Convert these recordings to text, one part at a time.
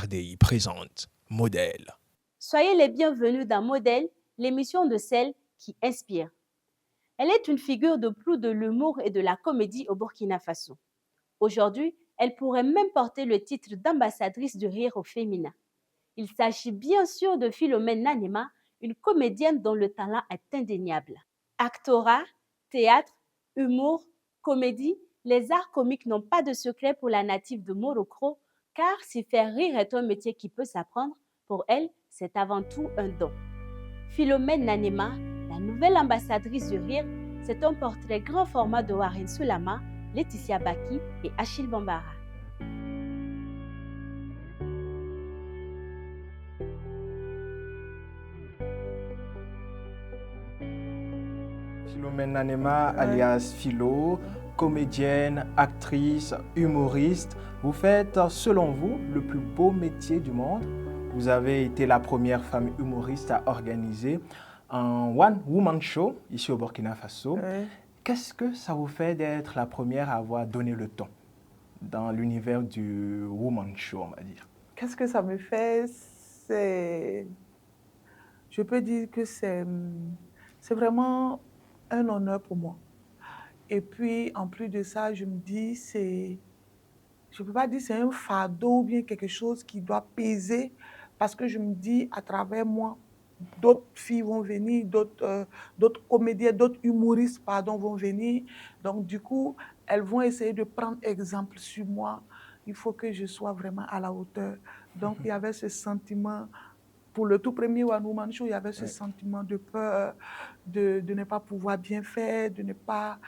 RDI présente Modèle. Soyez les bienvenus dans Modèle, l'émission de celle qui inspire. Elle est une figure de proue de l'humour et de la comédie au Burkina Faso. Aujourd'hui, elle pourrait même porter le titre d'ambassadrice du rire au féminin. Il s'agit bien sûr de Philomène Nanema, une comédienne dont le talent est indéniable. Actorat, théâtre, humour, comédie, les arts comiques n'ont pas de secret pour la native de Morocco, car s'y faire rire est un métier qui peut s'apprendre. Pour elle, c'est avant tout un don. Philomène Nanema, la nouvelle ambassadrice du rire, c'est un portrait grand format de Warren Soulama, Laetitia Baki et Achille Bambara. Philomène Nanema, alias Philo, comédienne, actrice, humoriste. Vous faites, selon vous, le plus beau métier du monde. Vous avez été la première femme humoriste à organiser un one-woman show ici au Burkina Faso. Qu'est-ce que ça vous fait d'être la première à avoir donné le ton dans l'univers du woman show, on va dire? Qu'est-ce que ça me fait? Je peux dire que c'est vraiment un honneur pour moi. Et puis, en plus de ça, je me dis, je ne peux pas dire c'est un fardeau ou bien quelque chose qui doit peser, parce que je me dis, à travers moi, d'autres filles vont venir, d'autres comédiens, d'autres humoristes, vont venir. Donc, du coup, elles vont essayer de prendre exemple sur moi. Il faut que je sois vraiment à la hauteur. Donc, il y avait ce sentiment. Pour le tout premier One Woman Show, il y avait ce sentiment de peur, de ne pas pouvoir bien faire, de ne pas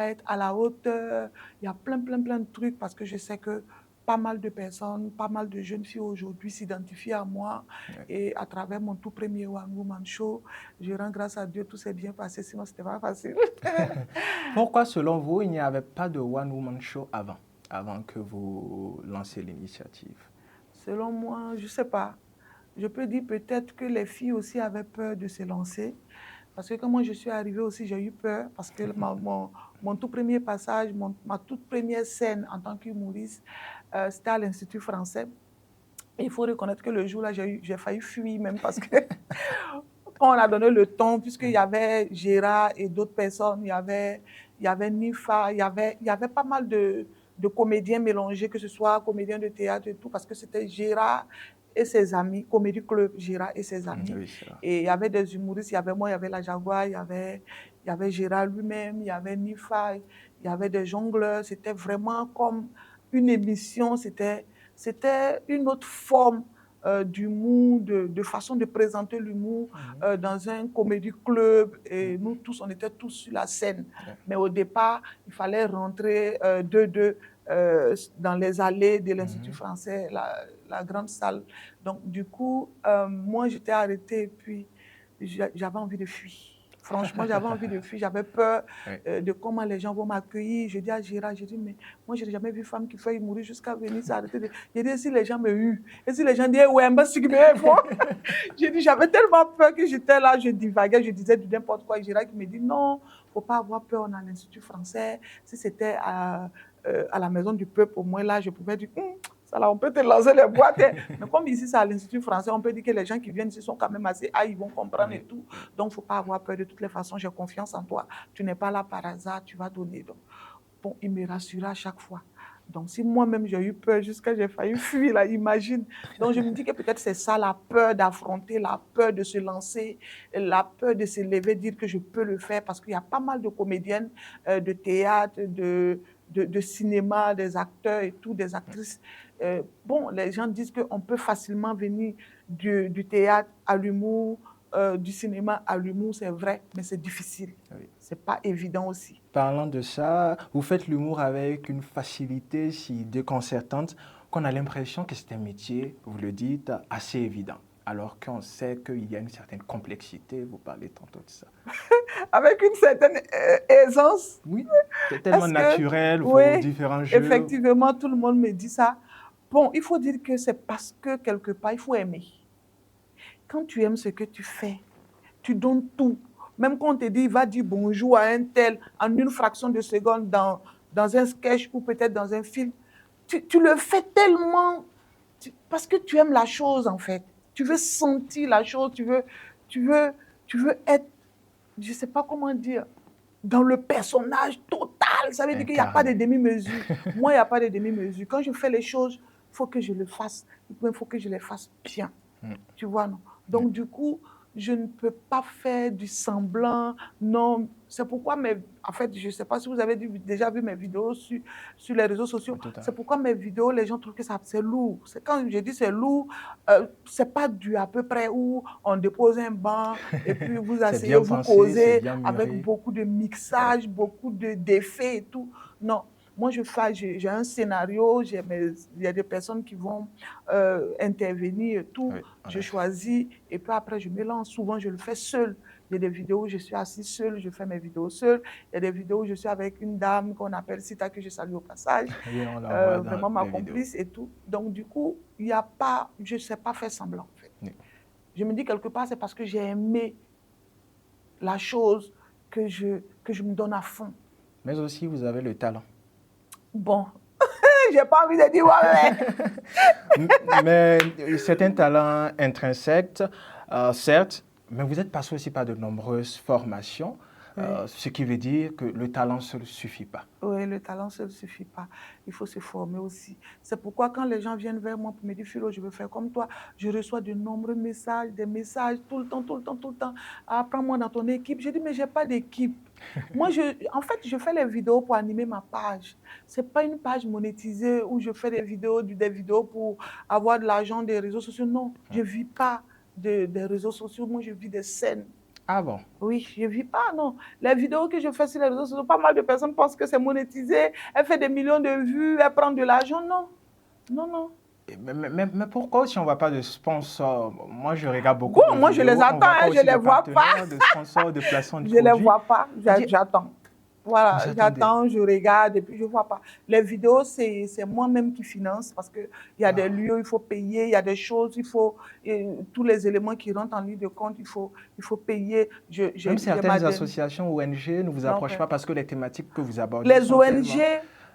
être à la hauteur. Il y a plein de trucs, parce que je sais que pas mal de personnes, pas mal de jeunes filles aujourd'hui s'identifient à moi. Et à travers mon tout premier One Woman Show, je rends grâce à Dieu, tout s'est bien passé, sinon ce n'était pas facile. Pourquoi, selon vous, il n'y avait pas de One Woman Show avant que vous lanciez l'initiative? Selon moi, je ne sais pas. Je peux dire peut-être que les filles aussi avaient peur de se lancer. Parce que quand moi je suis arrivée aussi, j'ai eu peur. Parce que mon tout premier passage, ma toute première scène en tant qu'humoriste, c'était à l'Institut français. Et il faut reconnaître que le jour-là, j'ai failli fuir même, parce que quand on a donné le ton, puisqu'il y avait Gérard et d'autres personnes, il y avait Nifa, il y avait pas mal de comédiens mélangés, que ce soit comédiens de théâtre et tout, parce que c'était Gérard et ses amis, Comédie Club Gérard et ses amis. Oui, et il y avait des humoristes, il y avait moi, il y avait la Jaguar, il y avait Gérard lui-même, il y avait Nifa, il y avait des jongleurs. C'était vraiment comme une émission, c'était une autre forme d'humour, de façon de présenter l'humour dans un comédie club. Et nous tous, on était tous sur la scène. Mais au départ, il fallait rentrer dans les allées de l'Institut français, la grande salle. Donc, du coup, moi, j'étais arrêtée et puis j'avais envie de fuir. Franchement, j'avais envie de fuir, j'avais peur de comment les gens vont m'accueillir. Je dis à Gérard, je dis, mais moi, je n'ai jamais vu femme qui fait mourir jusqu'à venir s'arrêter. Je dis, si les gens me huent, et si les gens disent, ouais, je dis, j'avais tellement peur que j'étais là, je divaguais, je disais du n'importe quoi. Et Gérard qui me dit, non, il ne faut pas avoir peur, on a l'Institut français. Si c'était à la Maison du Peuple, au moins là, je pouvais dire, ça là, on peut te lancer les boîtes. Mais comme ici, c'est à l'Institut français, on peut dire que les gens qui viennent ici sont quand même assez ils vont comprendre et tout. Donc, il ne faut pas avoir peur. De toutes les façons, j'ai confiance en toi. Tu n'es pas là par hasard, tu vas donner. Donc, bon, il me rassurait à chaque fois. Donc, si moi-même j'ai eu peur jusqu'à j'ai failli fuir, là, imagine. Donc, je me dis que peut-être c'est ça, la peur d'affronter, la peur de se lancer, la peur de se lever, dire que je peux le faire, parce qu'il y a pas mal de comédiennes de théâtre, de cinéma, des acteurs et tout, des actrices. Bon, les gens disent qu'on peut facilement venir du théâtre à l'humour, du cinéma à l'humour, c'est vrai, mais c'est difficile. Oui. C'est pas évident aussi. Parlant de ça, vous faites l'humour avec une facilité si déconcertante qu'on a l'impression que c'est un métier, vous le dites, assez évident. Alors qu'on sait qu'il y a une certaine complexité, vous parlez tantôt de ça. Avec une certaine aisance. Oui, c'est tellement naturel, vos différents jeux. Effectivement, tout le monde me dit ça. Bon, il faut dire que c'est parce que quelque part, il faut aimer. Quand tu aimes ce que tu fais, tu donnes tout. Même quand on te dit, va dire bonjour à un tel en une fraction de seconde dans un sketch ou peut-être dans un film, tu le fais tellement, parce que tu aimes la chose, en fait. Tu veux sentir la chose, tu veux être, je ne sais pas comment dire, dans le personnage total. Ça veut dire qu'il n'y a pas de demi-mesure. Moi, il n'y a pas de demi-mesure. Quand je fais les choses, il faut que je le fasse. Il faut que je les fasse bien. Tu vois, non? Donc, du coup, je ne peux pas faire du semblant. Non, c'est pourquoi, en fait, je ne sais pas si vous avez déjà vu mes vidéos sur les réseaux sociaux. C'est pourquoi mes vidéos, les gens trouvent que c'est lourd. Quand je dis c'est lourd, ce n'est pas du à peu près où on dépose un banc et puis vous asseyez, vous causez avec beaucoup de mixage, beaucoup d'effets et tout. Non. Moi, j'ai un scénario, il y a des personnes qui vont intervenir et tout. Oui, je choisis et puis après, je mélange. Souvent, je le fais seul. Il y a des vidéos où je suis assise seule, je fais mes vidéos seule. Il y a des vidéos où je suis avec une dame qu'on appelle Sita, que je salue au passage. Oui, vraiment ma complice et tout. Donc, du coup, il n'y a pas, je ne sais pas faire semblant, en fait. Oui. Je me dis quelque part, c'est parce que j'ai aimé la chose que je me donne à fond. Mais aussi, vous avez le talent. Bon, j'ai pas envie de dire ouais. Mais c'est un talent intrinsèque, certes, mais vous êtes passé aussi par de nombreuses formations, oui. Ce qui veut dire que le talent seul ne suffit pas. Oui, le talent seul ne suffit pas. Il faut se former aussi. C'est pourquoi quand les gens viennent vers moi pour me dire « Philo, je veux faire comme toi », je reçois de nombreux messages, des messages tout le temps. Ah, prends-moi dans ton équipe. Je dis « Mais je n'ai pas d'équipe ». Moi, en fait, je fais les vidéos pour animer ma page. Ce n'est pas une page monétisée où je fais des vidéos pour avoir de l'argent des réseaux sociaux. Non, je ne vis pas des réseaux sociaux. Moi, je vis des scènes. Ah bon? Oui, je ne vis pas, non. Les vidéos que je fais sur les réseaux sociaux, pas mal de personnes pensent que c'est monétisé. Elle fait des millions de vues, elle prend de l'argent. Non, non. Mais pourquoi si on ne voit pas de sponsors? Moi, je regarde beaucoup de moi, vidéos, je les attends, je ne les vois pas. De sponsors, de placements de produits. Je ne les vois pas, j'attends. Voilà, j'attends, je regarde et puis je ne vois pas. Les vidéos, c'est moi-même qui finance parce qu'il y a des lieux, il faut payer, il y a des choses, tous les éléments qui rentrent en ligne de compte, il faut payer. Même certaines associations ONG ne vous approchent pas parce que les thématiques que vous abordez les ONG,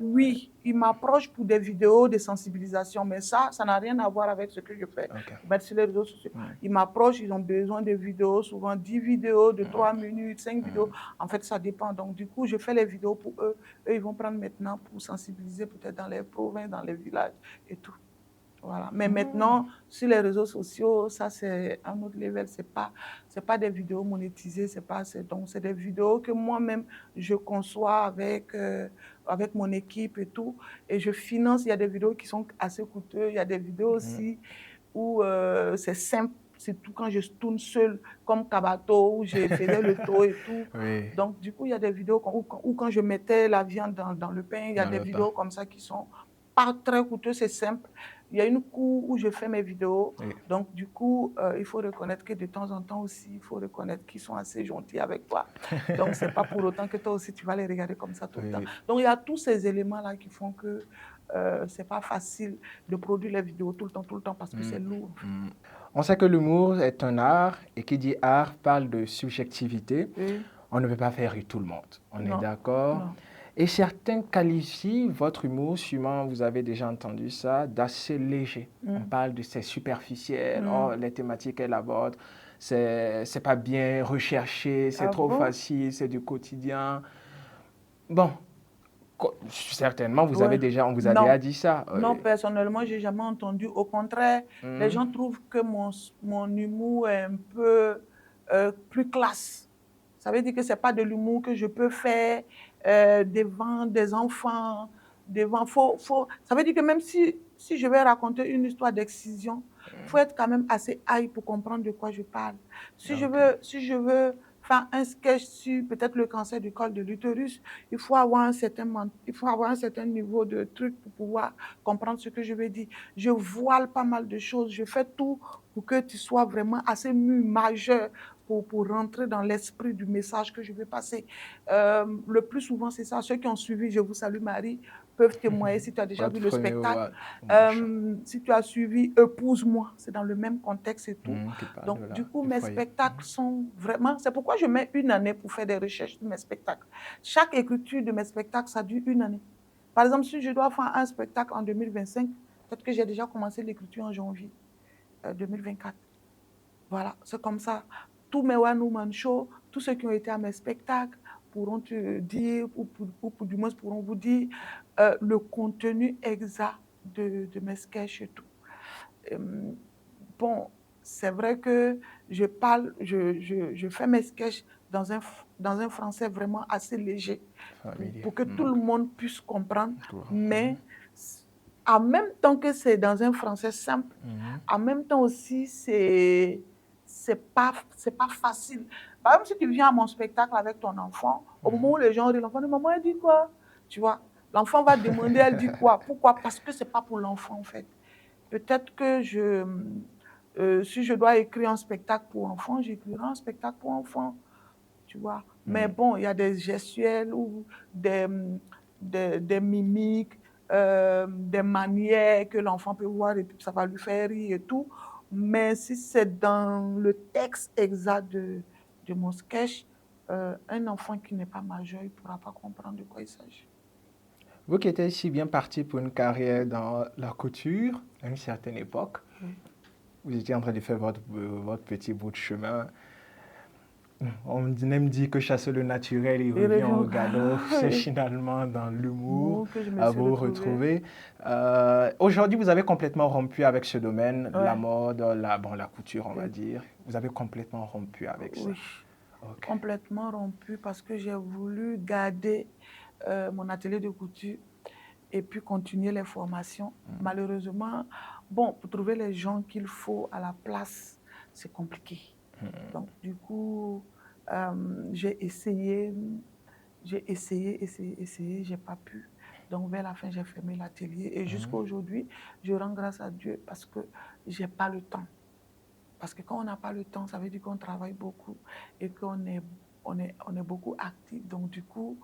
oui, ils m'approchent pour des vidéos de sensibilisation, mais ça n'a rien à voir avec ce que je fais. Mettre sur les réseaux sociaux. Ils m'approchent, ils ont besoin de vidéos, souvent 10 vidéos de 3 minutes, 5 vidéos. En fait, ça dépend. Donc, du coup, je fais les vidéos pour eux. Eux, ils vont prendre maintenant pour sensibiliser peut-être dans les provinces, dans les villages et tout. Voilà. Mais maintenant, sur les réseaux sociaux, ça c'est un autre level. C'est pas des vidéos monétisées, donc c'est des vidéos que moi-même je conçois avec mon équipe et tout. Et je finance. Il y a des vidéos qui sont assez coûteuses. Il y a des vidéos aussi où c'est simple. C'est tout quand je tourne seule, comme Kabato, où j'ai fait le tour et tout. Oui. Donc, du coup, il y a des vidéos où quand je mettais la viande dans le pain, il y a des vidéos comme ça qui sont pas très coûteuses, c'est simple. Il y a une cour où je fais mes vidéos. Oui. Donc, du coup, il faut reconnaître que de temps en temps aussi, il faut reconnaître qu'ils sont assez gentils avec toi. Donc, ce n'est pas pour autant que toi aussi, tu vas les regarder comme ça tout le temps. Donc, il y a tous ces éléments-là qui font que ce n'est pas facile de produire les vidéos tout le temps parce que c'est lourd. On sait que l'humour est un art et qui dit art parle de subjectivité. Oui. On ne peut pas faire rire tout le monde. On est d'accord? Et certains qualifient votre humour, sûrement vous avez déjà entendu ça, d'assez léger. On parle de c'est superficiel, les thématiques qu'elle aborde, c'est pas bien recherché, c'est trop facile, c'est du quotidien. Bon, certainement on vous a déjà dit ça. Non, personnellement, je n'ai jamais entendu. Au contraire, les gens trouvent que mon humour est un peu plus classe. Ça veut dire que ce n'est pas de l'humour que je peux faire devant des enfants. Ça veut dire que même si je vais raconter une histoire d'excision, il faut être quand même assez high pour comprendre de quoi je parle. Si je veux faire un sketch sur peut-être le cancer du col de l'utérus, il faut avoir un certain niveau de truc pour pouvoir comprendre ce que je veux dire. Je voile pas mal de choses. Je fais tout pour que tu sois vraiment assez majeur pour rentrer dans l'esprit du message que je veux passer. Le plus souvent, c'est ça. Ceux qui ont suivi Je vous salue Marie peuvent témoigner si tu as déjà vu le spectacle. Si tu as suivi Épouse-moi, c'est dans le même contexte et tout. Donc, du coup, mes spectacles sont vraiment... C'est pourquoi je mets 1 année pour faire des recherches de mes spectacles. Chaque écriture de mes spectacles, ça dure 1 année. Par exemple, si je dois faire un spectacle en 2025, Peut-être que j'ai déjà commencé l'écriture en janvier 2024. Voilà, c'est comme ça. Tous mes One Woman Show, tous ceux qui ont été à mes spectacles pourront te dire, ou du moins pourront vous dire le contenu exact de mes sketchs et tout. Bon, c'est vrai que je parle, je fais mes sketchs dans un français vraiment assez léger pour que tout le monde puisse comprendre, mais en même temps que c'est dans un français simple, en même temps aussi, c'est pas facile. Par exemple, si tu viens à mon spectacle avec ton enfant, au moment où les gens disent, l'enfant dit, maman, elle dit quoi? Tu vois, l'enfant va demander, elle dit quoi? Pourquoi? Parce que c'est pas pour l'enfant, en fait. Peut-être que si je dois écrire un spectacle pour enfants, j'écrirai un spectacle pour enfants, tu vois. Mais bon, il y a des gestuels ou des mimiques, des manières que l'enfant peut voir et puis ça va lui faire rire et tout. Mais si c'est dans le texte exact de mon sketch, un enfant qui n'est pas majeur, il ne pourra pas comprendre de quoi il s'agit. Vous qui étiez si bien parti pour une carrière dans la couture, à une certaine époque, vous étiez en train de faire votre petit bout de chemin. On aime dire que chasser le naturel, il revient au galop. C'est finalement dans l'humour que je me à suis vous retrouver. Aujourd'hui, vous avez complètement rompu avec ce domaine, la mode, la couture, on va dire. Vous avez complètement rompu avec ça. Oui, complètement rompu parce que j'ai voulu garder mon atelier de couture et puis continuer les formations. Malheureusement, bon, pour trouver les gens qu'il faut à la place, c'est compliqué. Donc, du coup, j'ai essayé, j'ai pas pu. Donc, vers la fin, j'ai fermé l'atelier. Et jusqu'à aujourd'hui, je rends grâce à Dieu parce que j'ai pas le temps. Parce que quand on n'a pas le temps, ça veut dire qu'on travaille beaucoup et qu'on est beaucoup actif. Donc, du coup,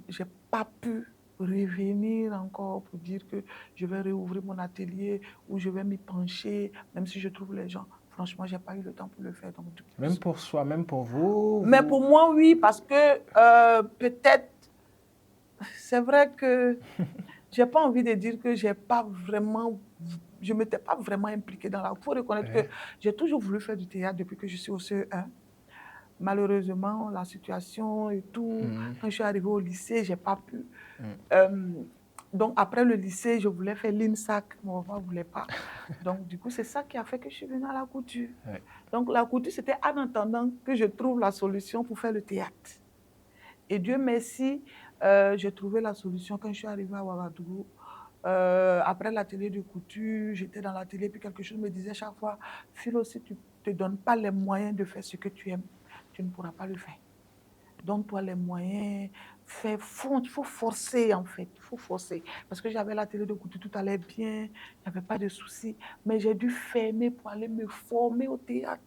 j'ai pas pu revenir encore pour dire que je vais réouvrir mon atelier ou je vais m'y pencher, même si je trouve les gens. Franchement, je n'ai pas eu le temps pour le faire. Donc, même pour soi, même pour vous? Mais pour moi, oui, parce que peut-être, c'est vrai que je n'ai pas envie de dire que je ne m'étais pas vraiment impliquée dans la... Il faut reconnaître que j'ai toujours voulu faire du théâtre depuis que je suis au CE1. Malheureusement, la situation et tout, quand je suis arrivée au lycée, je n'ai pas pu. Donc, après le lycée, je voulais faire l'INSAC, mon papa ne voulait pas. Donc, du coup, c'est ça qui a fait que je suis venue à la couture. Donc, la couture, c'était en attendant que je trouve la solution pour faire le théâtre. Et Dieu merci, j'ai trouvé la solution quand je suis arrivée à Ouagadougou. Après l'atelier de couture, j'étais dans l'atelier, puis quelque chose me disait chaque fois, Philo, si tu ne te donnes pas les moyens de faire ce que tu aimes, tu ne pourras pas le faire. Donne-toi les moyens, il faut forcer en fait, il faut forcer. Parce que j'avais l'atelier de couture, tout allait bien, il n'y avait pas de soucis, mais j'ai dû fermer pour aller me former au théâtre.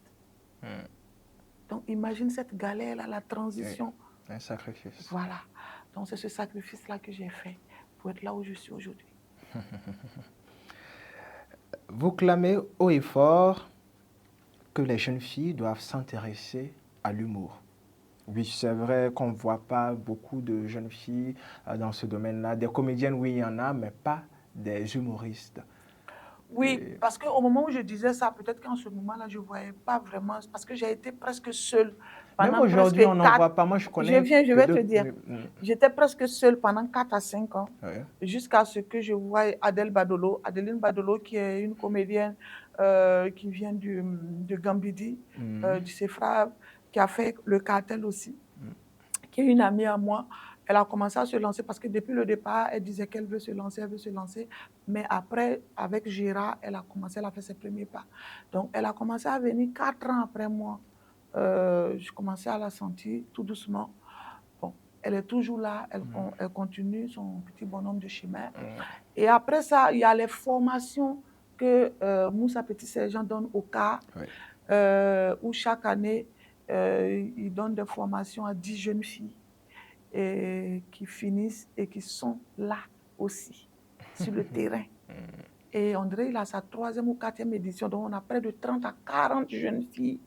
Donc imagine cette galère-là, la transition. Un sacrifice. Voilà, donc c'est ce sacrifice-là que j'ai fait pour être là où je suis aujourd'hui. Vous clamez haut et fort que les jeunes filles doivent s'intéresser à l'humour. Oui, c'est vrai qu'on ne voit pas beaucoup de jeunes filles dans ce domaine-là. Des comédiennes, oui, il y en a, mais pas des humoristes. Oui, parce qu'au moment où je disais ça, peut-être qu'en ce moment-là, je ne voyais pas vraiment, parce que j'ai été presque seule. Même aujourd'hui, on n'en voit pas. Moi, je connais... Je vais te dire. J'étais presque seule pendant 4 à 5 ans, jusqu'à ce que je voie Adeline Badolo, qui est une comédienne qui vient de Gambidi, du CEFRA, qui a fait le cartel aussi, qui est une amie à moi. Elle a commencé à se lancer parce que depuis le départ, elle disait qu'elle veut se lancer, Mais après, avec Gérard, elle a fait ses premiers pas. Donc, elle a commencé à venir 4 ans après moi. Je commençais à la sentir tout doucement. Bon, elle est toujours là, elle continue son petit bonhomme de chemin. Et après ça, il y a les formations que Moussa Petit Sergent donne au CAR, où chaque année, il donne des formations à 10 jeunes filles et qui finissent et qui sont là aussi, sur le terrain. Et André, il a sa 3e ou 4e édition, donc on a près de 30 à 40 jeunes filles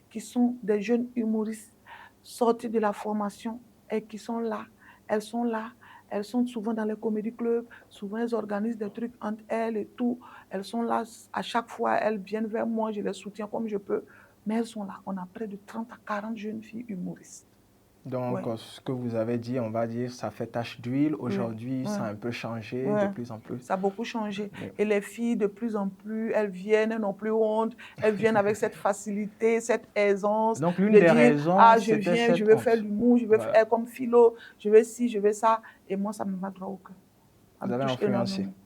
qui sont des jeunes humoristes sortis de la formation et qui sont là. Elles sont là, elles sont souvent dans les comédie clubs, souvent elles organisent des trucs entre elles et tout. Elles sont là, à chaque fois, elles viennent vers moi, je les soutiens comme je peux. Mais elles sont là. On a près de 30 à 40 jeunes filles humoristes. Donc, Ouais. ce que vous avez dit, on va dire, ça fait tache d'huile. Aujourd'hui, ça a un peu changé de plus en plus. Ça a beaucoup changé. Oui. Et les filles, de plus en plus, elles viennent, elles n'ont plus honte. Elles viennent avec cette facilité, cette aisance. Donc, l'une de des dire, raisons, ah, je c'était viens, cette je veux honte. faire l'humour, je veux Voilà. faire comme philo, je veux ci, je veux ça. Et moi, ça me va droit au cœur. Ça Vous me avez touche influencé. énormément.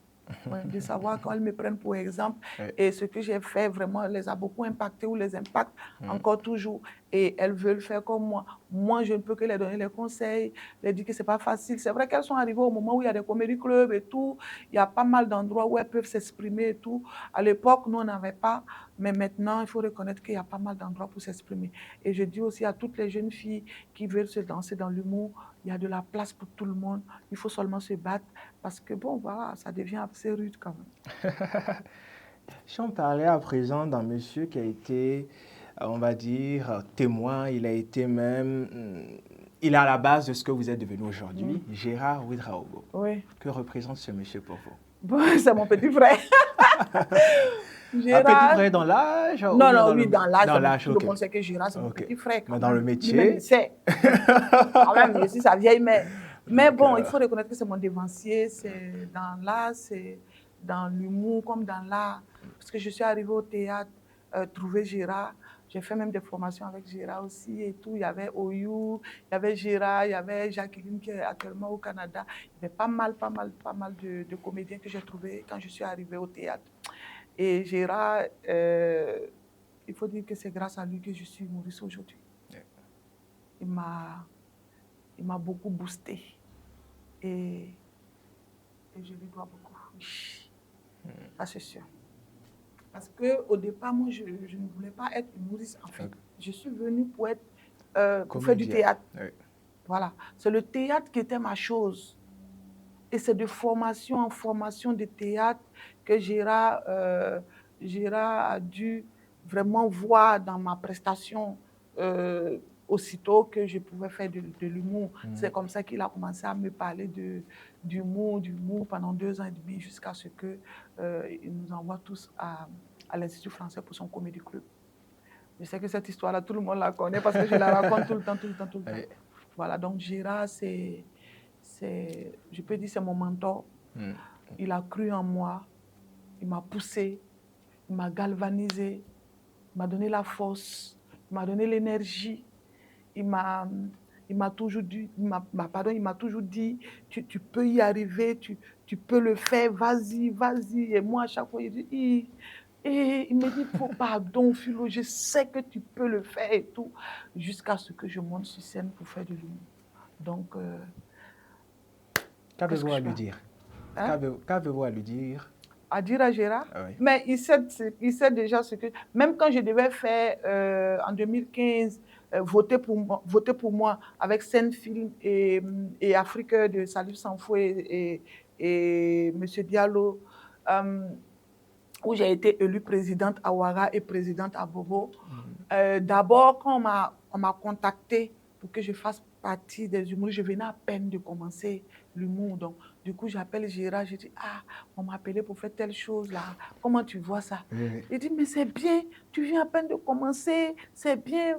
Ouais, de savoir quand elles me prennent pour exemple. Oui. Et ce que j'ai fait vraiment les a beaucoup impacté ou les impacte encore toujours. Et elles veulent faire comme moi. Moi, je ne peux que les donner les conseils, les dire que ce n'est pas facile. C'est vrai qu'elles sont arrivées au moment où il y a des comédie clubs et tout. Il y a pas mal d'endroits où elles peuvent s'exprimer et tout. À l'époque, nous, on n'avait pas. Mais maintenant, il faut reconnaître qu'il y a pas mal d'endroits pour s'exprimer. Et je dis aussi à toutes les jeunes filles qui veulent se lancer dans l'humour, il y a de la place pour tout le monde. Il faut seulement se battre parce que, bon, voilà, ça devient assez rude quand même. Si on parlait à présent d'un monsieur qui a été, on va dire, témoin, il a été même, il est à la base de ce que vous êtes devenu aujourd'hui, Gérard Ouédraogo. Oui. Que représente ce monsieur pour vous? Bon, c'est mon petit frère. Un petit frère dans l'âge? Non, non, oui, dans l'âge. Dans l'âge, tout ok. le monde sait que Gérard, c'est mon Ok. petit frère. Mais dans le métier? Lui-même, il sait. Quand même, je suis sa vieille mère. Mais bon, il faut reconnaître que c'est mon dévancier, c'est dans l'art, c'est dans l'humour comme dans l'art. Parce que je suis arrivée au théâtre, trouver Gérard. J'ai fait même des formations avec Gérard aussi et tout. Il y avait Oyou, il y avait Gérard, il y avait Jacqueline qui est actuellement au Canada. Il y avait pas mal de comédiens que j'ai trouvés quand je suis arrivée au théâtre. Et Gérard, il faut dire que c'est grâce à lui que je suis humoriste aujourd'hui. Il m'a beaucoup boosté. Et je lui dois beaucoup. Ça, c'est sûr. Parce qu'au départ, moi, je ne voulais pas être humoriste, en fait. Okay. Je suis venue pour faire du théâtre. Oui. Voilà. C'est le théâtre qui était ma chose. Et c'est de formation en formation de théâtre que Gérard a dû vraiment voir dans ma prestation aussitôt que je pouvais faire de l'humour. C'est comme ça qu'il a commencé à me parler d'humour pendant 2 ans et demi jusqu'à ce qu'il nous envoie tous à l'Institut français pour son comédie club. Je sais que cette histoire-là, tout le monde la connaît parce que je la raconte tout le temps. Oui. Voilà, donc Gérard, je peux dire c'est mon mentor. Il a cru en moi, il m'a poussé, il m'a galvanisé, il m'a donné la force, il m'a donné l'énergie. Il m'a toujours dit, tu peux y arriver, tu peux le faire, vas-y. Et moi, à chaque fois, il dit, il me dit, pardon, Philo, je sais que tu peux le faire et tout, jusqu'à ce que je monte sur scène pour faire de l'humour. Donc, qu'avez-vous à lui dire? Qu'avez-vous à lui dire? À dire à Gérard? Oui. Mais il sait déjà ce que... Même quand je devais faire en 2015, voter pour moi avec Scène-Film et Afrique de Salif Sanfoué et M. Diallo, où j'ai été élue présidente à Ouaga et présidente à Bobo. D'abord, quand on m'a contactée pour que je fasse partie des humoristes, je venais à peine de commencer l'humour. Donc, du coup, j'appelle Gérard, je dis, on m'a appelé pour faire telle chose là, comment tu vois ça? Il dit, mais c'est bien, tu viens à peine de commencer, c'est bien,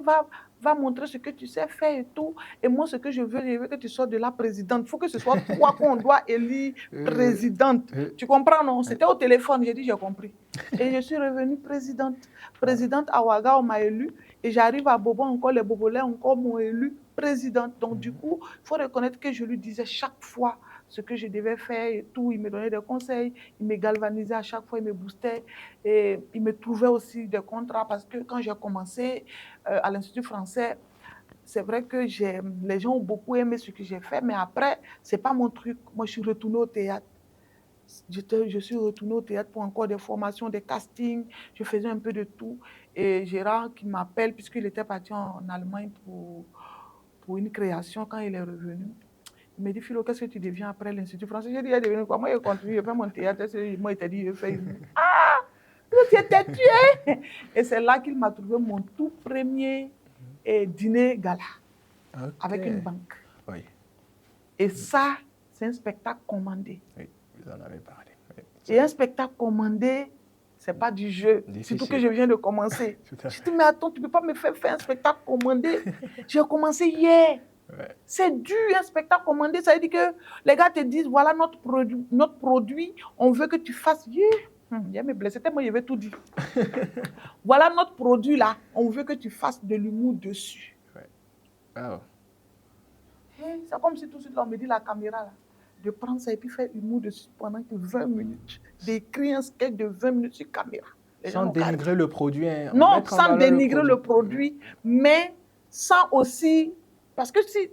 va montrer ce que tu sais faire et tout. Et moi, ce que je veux que tu sois de la présidente. Il faut que ce soit toi qu'on doit élire présidente. Tu comprends, non? C'était au téléphone, j'ai dit, j'ai compris. Et je suis revenue présidente. Présidente à Ouaga, on m'a élue. Et j'arrive à Bobo, encore les Bobolais encore m'ont élue présidente. Donc, du coup, il faut reconnaître que je lui disais chaque fois ce que je devais faire et tout. Il me donnait des conseils, il me galvanisait à chaque fois, il me boostait. Et il me trouvait aussi des contrats parce que quand j'ai commencé à l'Institut français, c'est vrai que les gens ont beaucoup aimé ce que j'ai fait, mais après, ce n'est pas mon truc. Moi, je suis retournée au théâtre. Je suis retournée au théâtre pour encore des formations, des castings. Je faisais un peu de tout. Et Gérard qui m'appelle, puisqu'il était parti en Allemagne pour une création, quand il est revenu, il me dit, Philo, qu'est-ce que tu deviens après l'Institut français? J'ai dit, il est devenu quoi? Moi, je continue, je fais mon théâtre. Moi, il t'a dit, je fais. Tu étais tué! Et c'est là qu'il m'a trouvé mon tout premier dîner gala avec une banque. Oui. Et ça, c'est un spectacle commandé. Oui, vous en avez parlé. Oui, Et un spectacle commandé, c'est pas du jeu. Difficile. Surtout que je viens de commencer. Tout à Je fait. dis, mais attends, tu ne peux pas me faire un spectacle commandé. J'ai commencé hier. Ouais. C'est dur, un spectacle commandé. Ça veut dire que les gars te disent, voilà notre produit, on veut que tu fasses. Il y a mes blessés, moi je vais tout dire. Voilà notre produit là, on veut que tu fasses de l'humour dessus. Wow. C'est comme si tout de suite on me dit la caméra là, de prendre ça et puis faire humour dessus pendant que 20 minutes. D'écrire un sketch de 20 minutes sur caméra. Les gens Sans n'ont qu'à dénigrer le produit. Hein, Non, mettre en sans valeur dénigrer le produit, mais sans aussi... Parce que si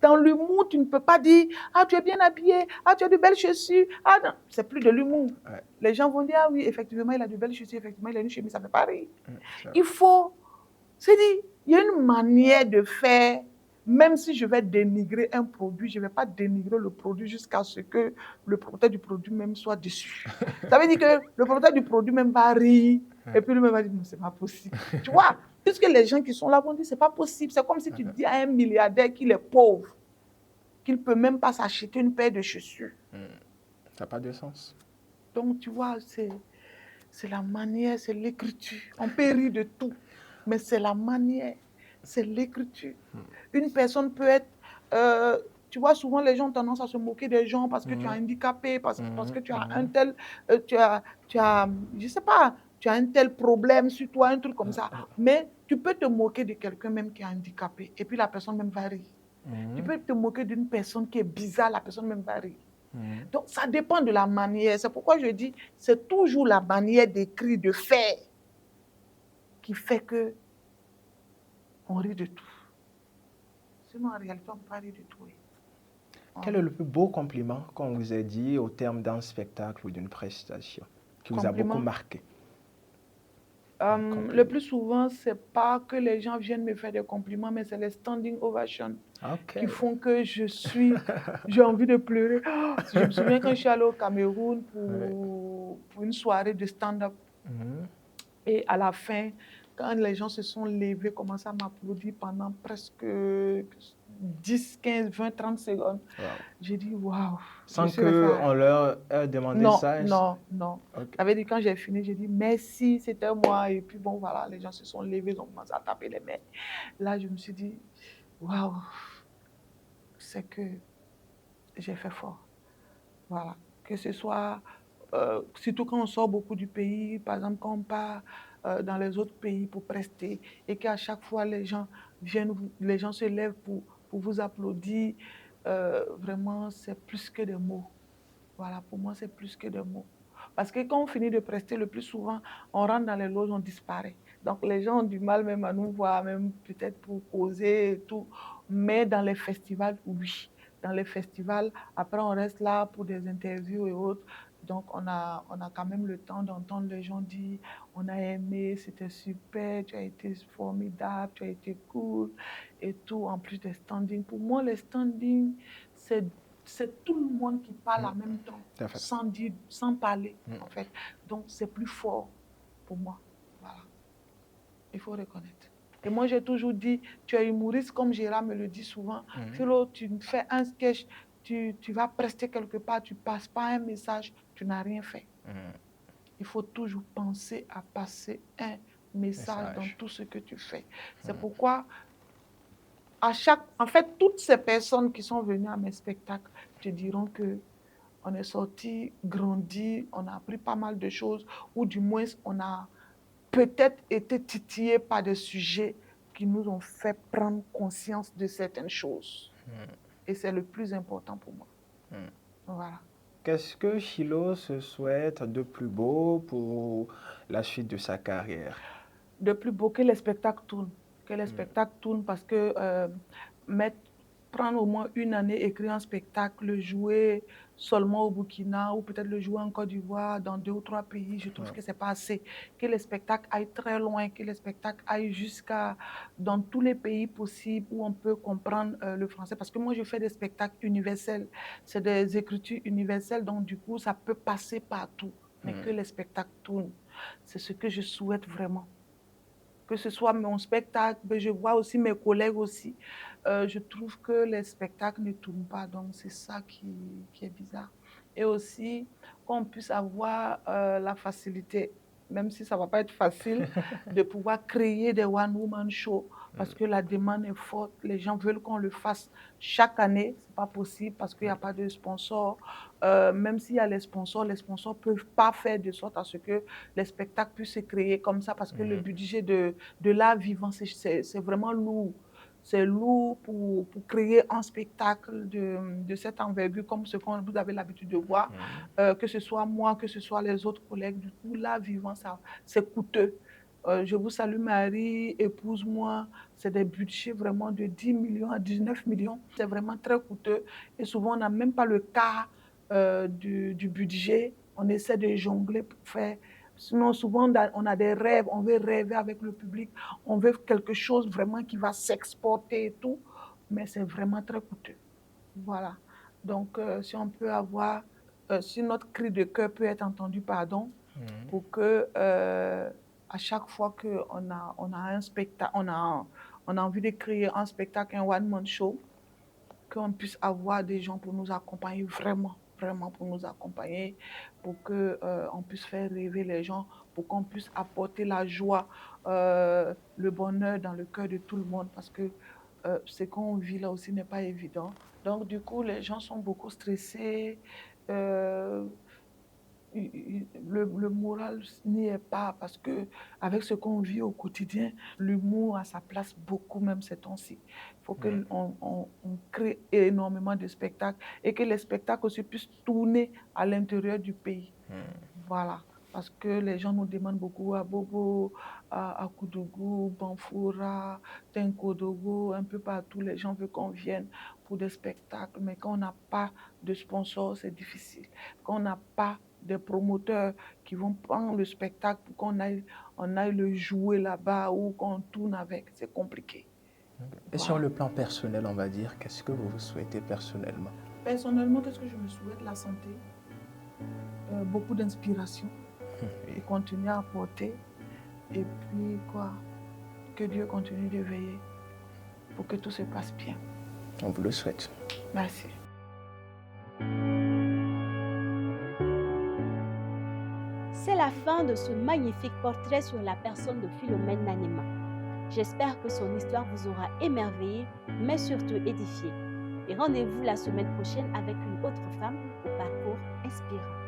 dans l'humour, tu ne peux pas dire « Ah, tu es bien habillé, ah, tu as de belles chaussures. » Ah, non, c'est plus de l'humour. Ouais. Les gens vont dire « Ah oui, effectivement, il a de belles chaussures, effectivement, il a une chemise, ça fait pas rire. » Ça Il faut... C'est-à-dire, il y a une manière de faire, même si je vais dénigrer un produit, je ne vais pas dénigrer le produit jusqu'à ce que le propriétaire du produit même soit déçu. Ça veut dire que le propriétaire du produit même va rire, et puis lui-même va dire, non, c'est pas possible. Tu vois, puisque les gens qui sont là vont dire, c'est pas possible. C'est comme si tu dis à un milliardaire qu'il est pauvre, qu'il ne peut même pas s'acheter une paire de chaussures. n'a pas de sens. Donc, tu vois, c'est la manière, c'est l'écriture. On peut rire de tout, mais c'est la manière, c'est l'écriture. Une personne peut être... tu vois, souvent les gens ont tendance à se moquer des gens parce que tu es handicapé, parce que tu as un tel... tu as, je sais pas, tu as un tel problème sur toi, un truc comme ça. Mais tu peux te moquer de quelqu'un même qui est handicapé et puis la personne même va rire. Tu peux te moquer d'une personne qui est bizarre, la personne même va rire. Donc, ça dépend de la manière. C'est pourquoi je dis, c'est toujours la manière d'écrire, de faire, qui fait que on rit de tout. Sinon, en réalité, on ne peut pas rire de tout. Quel est le plus beau compliment qu'on vous ait dit au terme d'un spectacle ou d'une prestation qui vous a beaucoup marqué? Le plus souvent, ce n'est pas que les gens viennent me faire des compliments, mais c'est les standing ovations qui font que j'ai envie de pleurer. Je me souviens quand je suis allée au Cameroun pour une soirée de stand-up. Et à la fin, quand les gens se sont levés, commencé à m'applaudir pendant presque 10, 15, 20, 30 secondes, j'ai dit waouh. Sans qu'on leur ait demandé ça? Non. Ça veut dire quand j'ai fini, j'ai dit merci, c'était moi. Et puis bon, voilà, les gens se sont levés, ils ont commencé à taper les mains. Là, je me suis dit waouh, c'est que j'ai fait fort. Voilà. Que ce soit, surtout quand on sort beaucoup du pays, par exemple, quand on part dans les autres pays pour prester et qu'à chaque fois les gens viennent, les gens se lèvent pour vous applaudir, vraiment, c'est plus que des mots. Voilà, pour moi, c'est plus que des mots. Parce que quand on finit de prester, le plus souvent, on rentre dans les loges, on disparaît. Donc, les gens ont du mal même à nous voir, même peut-être pour causer et tout. Mais dans les festivals, oui. Dans les festivals, après, on reste là pour des interviews et autres. Donc, on a quand même le temps d'entendre les gens dire « On a aimé, c'était super, tu as été formidable, tu as été cool. » Et tout, en plus des standings. Pour moi, les standings, c'est tout le monde qui parle en même temps, sans parler, en fait. Donc, c'est plus fort pour moi. Voilà. Il faut reconnaître. Et moi, j'ai toujours dit, tu es humoriste, comme Gérard me le dit souvent. Philo, tu fais un sketch, tu vas prester quelque part, tu ne passes pas un message, tu n'as rien fait. Il faut toujours penser à passer un message dans tout ce que tu fais. C'est pourquoi... En fait, toutes ces personnes qui sont venues à mes spectacles te diront qu'on est sorti, grandi, on a appris pas mal de choses, ou du moins on a peut-être été titillés par des sujets qui nous ont fait prendre conscience de certaines choses. Et c'est le plus important pour moi. Voilà. Qu'est-ce que Philo se souhaite de plus beau pour la suite de sa carrière? De plus beau, que les spectacles tournent. Que les spectacles tournent parce que prendre au moins une année, écrire un spectacle, le jouer seulement au Burkina ou peut-être le jouer en Côte d'Ivoire, dans 2 ou 3 pays, je trouve que ce n'est pas assez. Que les spectacles aillent très loin, que les spectacles aillent dans tous les pays possibles où on peut comprendre le français. Parce que moi, je fais des spectacles universels. C'est des écritures universelles, donc du coup, ça peut passer partout. Mais que les spectacles tournent. C'est ce que je souhaite vraiment. que ce soit mon spectacle, mais je vois aussi mes collègues aussi. Je trouve que les spectacles ne tournent pas, donc c'est ça qui est bizarre. Et aussi qu'on puisse avoir la facilité, même si ça ne va pas être facile, de pouvoir créer des one-woman shows parce que la demande est forte. Les gens veulent qu'on le fasse chaque année. Ce n'est pas possible parce qu'il n'y a pas de sponsors. Même s'il y a les sponsors ne peuvent pas faire de sorte à ce que les spectacles puissent se créer comme ça parce que le budget de l'art vivant, c'est vraiment lourd. C'est lourd pour créer un spectacle de cette envergure comme ce que vous avez l'habitude de voir, que ce soit moi, que ce soit les autres collègues. Du coup, l'art vivant, c'est coûteux. Je vous salue Marie, épouse-moi, c'est des budgets vraiment de 10 millions à 19 millions. C'est vraiment très coûteux et souvent on n'a même pas le quart du budget. On essaie de jongler pour faire. Sinon, souvent on a des rêves, on veut rêver avec le public, on veut quelque chose vraiment qui va s'exporter et tout, mais c'est vraiment très coûteux. Voilà. Donc, si on peut avoir, si notre cri de cœur peut être entendu, pardon, pour que à chaque fois qu'on a un spectacle, on a envie de créer un spectacle, un one-man show, qu'on puisse avoir des gens pour nous accompagner, vraiment pour nous accompagner, pour qu'on puisse faire rêver les gens, pour qu'on puisse apporter la joie, le bonheur dans le cœur de tout le monde, parce que ce qu'on vit là aussi n'est pas évident. Donc, du coup, les gens sont beaucoup stressés. Le moral n'y est pas parce que avec ce qu'on vit au quotidien, l'humour a sa place beaucoup même ces temps-ci. Il faut qu'on crée énormément de spectacles et que les spectacles aussi puissent tourner à l'intérieur du pays. Voilà. Parce que les gens nous demandent beaucoup à Bobo, à Koudougou, Banfoura, Tenkodogo, un peu partout. Les gens veulent qu'on vienne pour des spectacles, mais quand on n'a pas de sponsors, c'est difficile. Quand on n'a pas des promoteurs qui vont prendre le spectacle pour qu'on aille le jouer là-bas ou qu'on tourne avec, c'est compliqué. Et sur le plan personnel, on va dire, qu'est-ce que vous souhaitez personnellement? Personnellement, qu'est-ce que je me souhaite? La santé, beaucoup d'inspiration et continuer à apporter. Et puis quoi? Que Dieu continue de veiller pour que tout se passe bien. On vous le souhaite. Merci. C'est la fin de ce magnifique portrait sur la personne de Philomène Nanema. J'espère que son histoire vous aura émerveillé, mais surtout édifié. Et rendez-vous la semaine prochaine avec une autre femme au parcours inspirant.